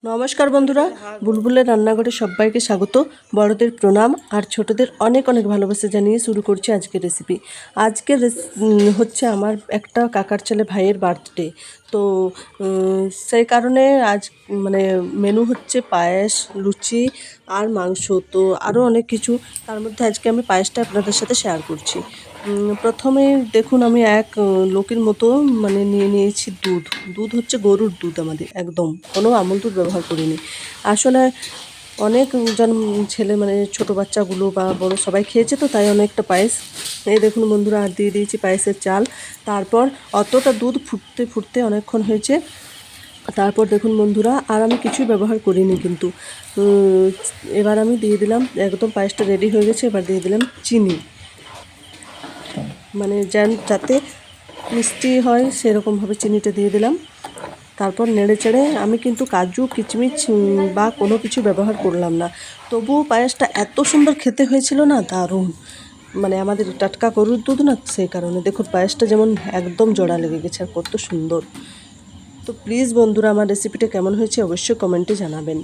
নমস্কার বন্ধুরা, বুলবুলের রান্নাঘরে সবাইকে স্বাগত। বড়দের প্রণাম আর ছোটদের অনেক অনেক ভালোবাসা জানিয়ে শুরু করছি আজকের রেসিপি। আজকের হচ্ছে আমার একটা কাকার ছেলে ভাইয়ের বার্থডে, তো সেই কারণে আজ মানে মেনু হচ্ছে পায়েস, লুচি আর মাংস, তো আরও অনেক কিছু। তার মধ্যে আজকে আমি পায়েসটা আপনাদের সাথে শেয়ার করছি। প্রথমে দেখুন, আমি এক লোকের মতো মানে নিয়ে নিয়েছি দুধ। দুধ হচ্ছে গরুর দুধ, আমাদের একদম কোনো আমুল দুধ ব্যবহার করিনি। আসলে অনেকজন ছেলে মানে ছোটো বাচ্চাগুলো বা বড় সবাই খেয়েছে, তো তাই অনেকটা পায়েস। এই দেখুন বন্ধুরা, আর দিয়ে দিয়েছি পায়েসের চাল। তারপর অতটা দুধ ফুটতে ফুটতে অনেকক্ষণ হয়েছে। তারপর দেখুন বন্ধুরা, আর আমি কিছুই ব্যবহার করিনি কিন্তু। এবার আমি দিয়ে দিলাম, একদম পায়েসটা রেডি হয়ে গেছে। এবার দিয়ে দিলাম চিনি, মানে যাতে মিষ্টি হয় সেরকমভাবে চিনিটা দিয়ে দিলাম। তারপর নেড়ে চেড়ে, আমি কিন্তু কাজু কিচমিচ বা কোনো কিছু ব্যবহার করলাম না, তবুও পায়েসটা এত সুন্দর খেতে হয়েছিল না, দারুণ। মানে আমাদের টাটকা গরুর দুধ না, সেই কারণে দেখুন পায়েসটা যেমন একদম জোড়া লেগে গেছে, আর কত সুন্দর। তো প্লিজ বন্ধুরা, আমার রেসিপিটা কেমন হয়েছে অবশ্যই কমেন্টে জানাবেন।